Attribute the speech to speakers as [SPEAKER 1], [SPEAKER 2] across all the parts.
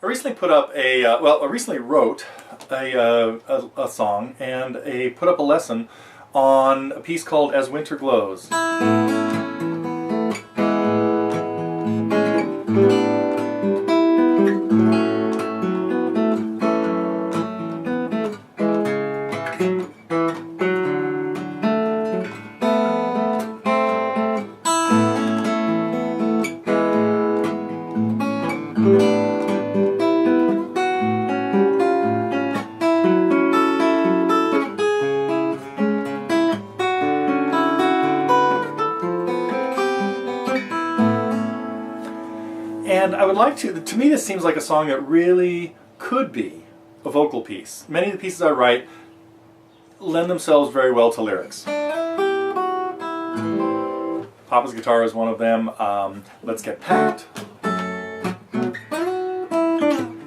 [SPEAKER 1] I recently put up I recently wrote a song and put up a lesson on a piece called As Winter Glows. And I would like to me this seems like a song that really could be a vocal piece. Many of the pieces I write lend themselves very well to lyrics. Papa's Guitar is one of them. Let's Get Packed.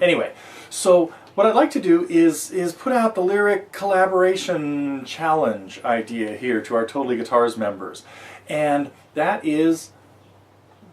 [SPEAKER 1] Anyway, so what I'd like to do is put out the lyric collaboration challenge idea here to our TotallyGuitars members. And that is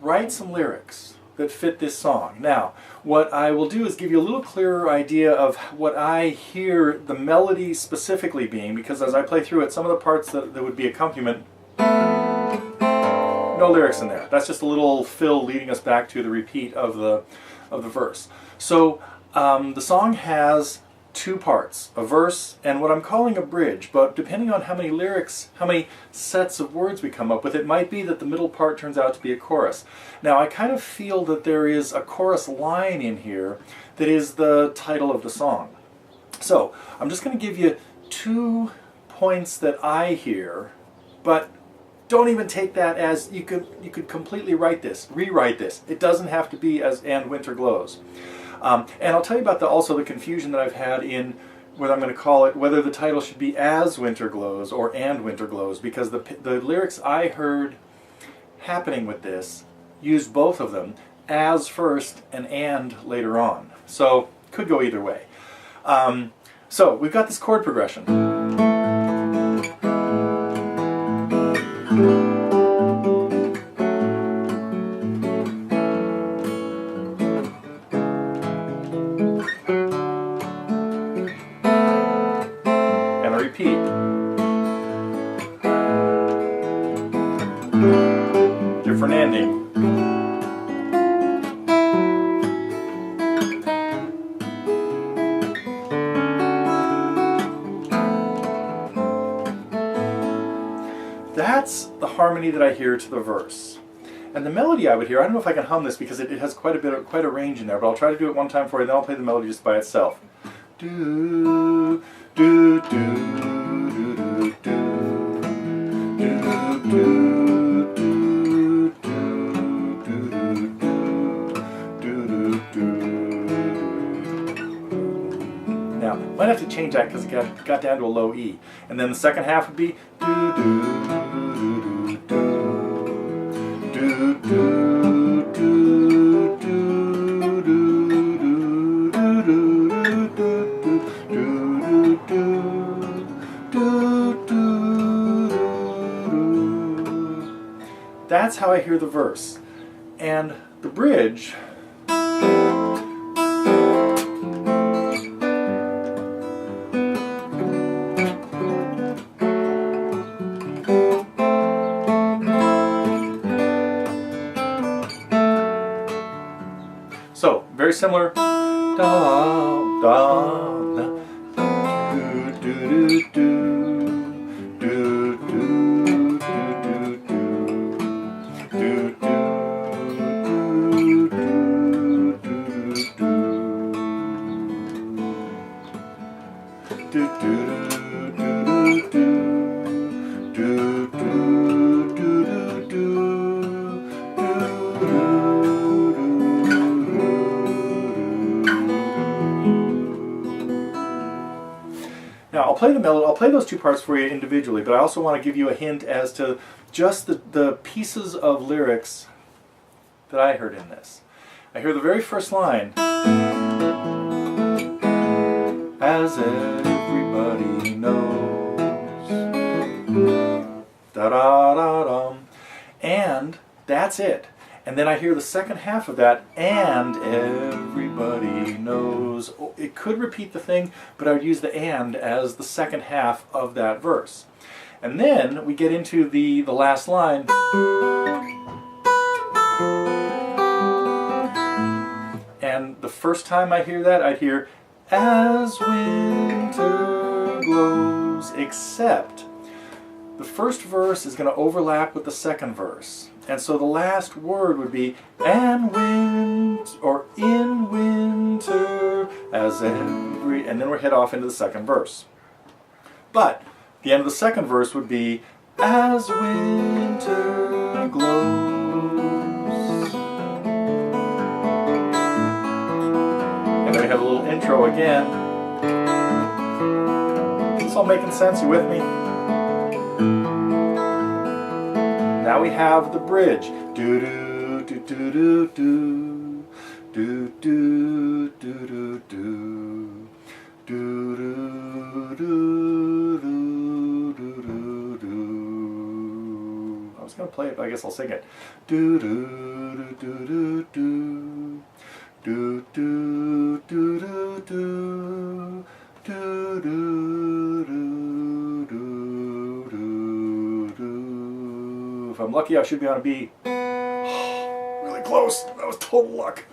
[SPEAKER 1] write some lyrics that fit this song. Now, what I will do is give you a little clearer idea of what I hear the melody specifically being, because as I play through it, some of the parts that would be accompaniment, no lyrics in there. That's just a little fill leading us back to the repeat of the verse. So the song has two parts, a verse and what I'm calling a bridge, but depending on how many lyrics, how many sets of words we come up with, it might be that the middle part turns out to be a chorus. Now I kind of feel that there is a chorus line in here that is the title of the song. So I'm just going to give you 2 points that I hear, but don't even take that as you could completely rewrite this. It doesn't have to be as And Winter Glows. And I'll tell you about also the confusion that I've had in what I'm going to call it, whether the title should be As Winter Glows or And Winter Glows, because the lyrics I heard happening with this used both of them, as first and later on. So could go either way. So we've got this chord progression. Repeat. Different ending. That's the harmony that I hear to the verse. And the melody I would hear, I don't know if I can hum this because it has quite a range in there, but I'll try to do it one time for you, then I'll play the melody just by itself. Do, do, do, do, do, do, do, do, do. Now, might have to change that because it got down to a low E. And then the second half would be do, do, do, do, do, do, do, do. That's how I hear the verse. And the bridge, so very similar. Da, da, da, do, do, do, do, do, do, do, do. Now I'll play the melody, I'll play those two parts for you individually, but I also want to give you a hint as to just the pieces of lyrics that I heard in this. I hear the very first line, as everybody knows, da-da-da-dum, and that's it. And then I hear the second half of that, and everybody knows. It could repeat the thing, but I would use the and as the second half of that verse. And then we get into the last line. And the first time I hear that, I'd hear, as winter glows, except the first verse is going to overlap with the second verse. And so the last word would be, and or in winter, as every, and then we're head off into the second verse. But the end of the second verse would be, as winter glows. And then we have a little intro again. Is this all making sense? You with me? Now we have the bridge. Do do do do do do do do do do do do do do do. I was gonna play it, but I guess I'll sing it. Do do do do do do do do do do do do do do do. If I'm lucky, I should be on a B. Really close. That was total luck.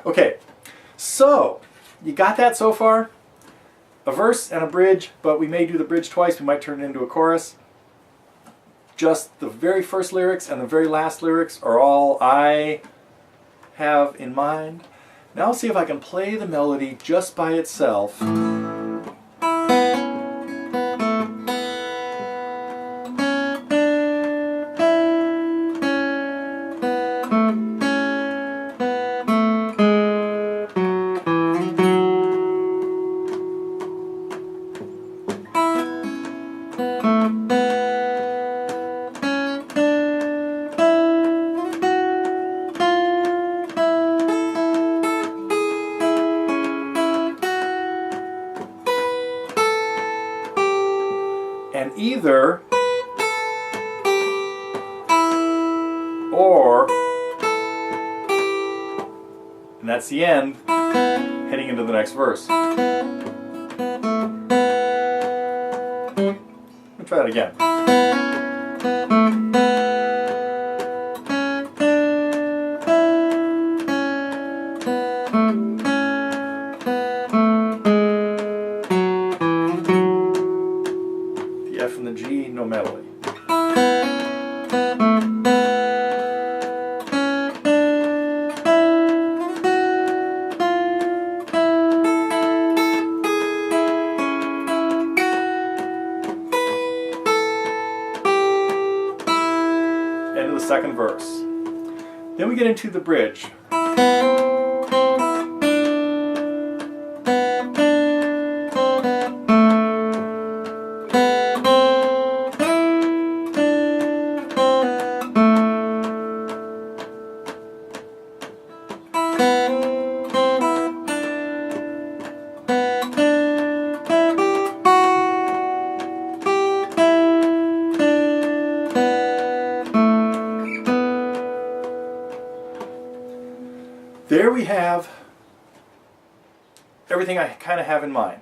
[SPEAKER 1] Okay, so you got that so far? A verse and a bridge, but we may do the bridge twice. We might turn it into a chorus. Just the very first lyrics and the very last lyrics are all I have in mind. Now I'll see if I can play the melody just by itself. And either or, and that's the end, heading into the next verse. Let me try that again. F and the G, no melody. End of the second verse. Then we get into the bridge. There we have everything I kind of have in mind,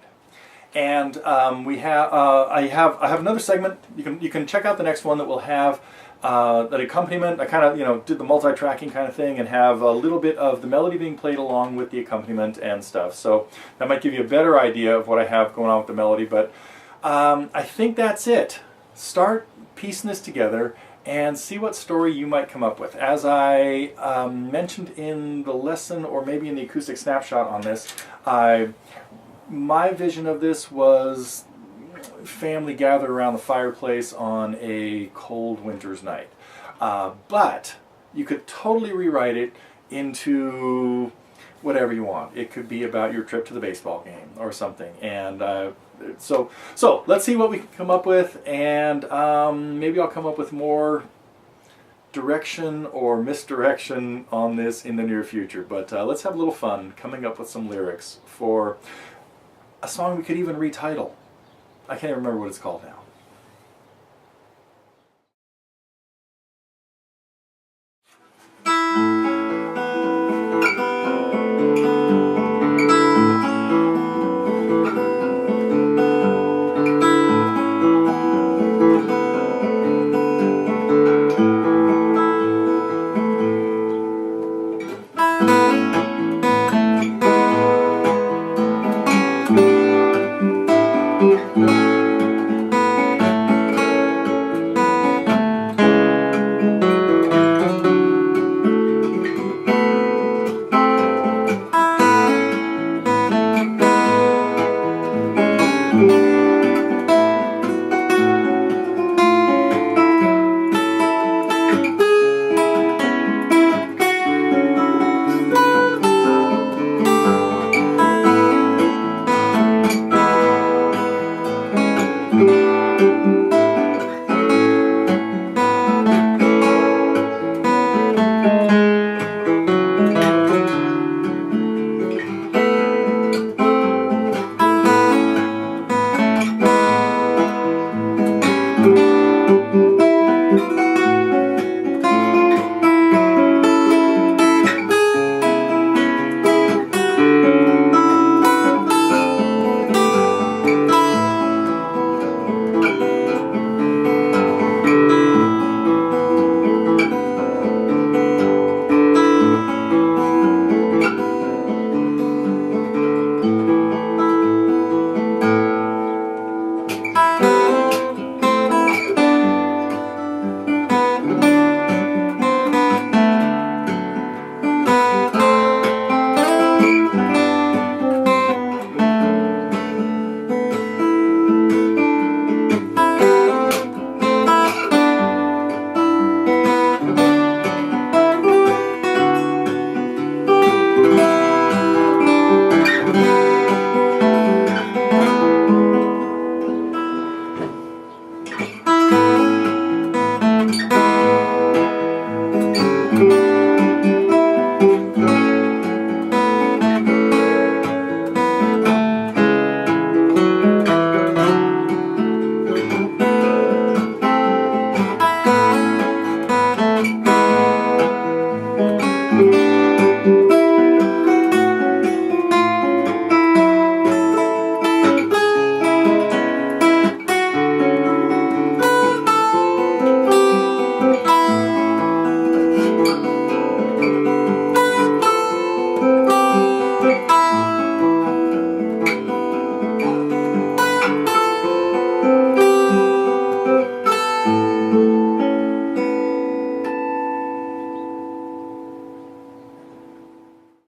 [SPEAKER 1] and I have another segment. You can check out the next one that will have that accompaniment. I kind of did the multi-tracking kind of thing and have a little bit of the melody being played along with the accompaniment and stuff. So that might give you a better idea of what I have going on with the melody. But I think that's it. Start piecing this together and see what story you might come up with. As I mentioned in the lesson, or maybe in the acoustic snapshot on this, my vision of this was family gathered around the fireplace on a cold winter's night. But you could totally rewrite it into whatever you want. It could be about your trip to the baseball game or something. And so let's see what we can come up with, and maybe I'll come up with more direction or misdirection on this in the near future. But let's have a little fun coming up with some lyrics for a song we could even retitle. I can't even remember what it's called now.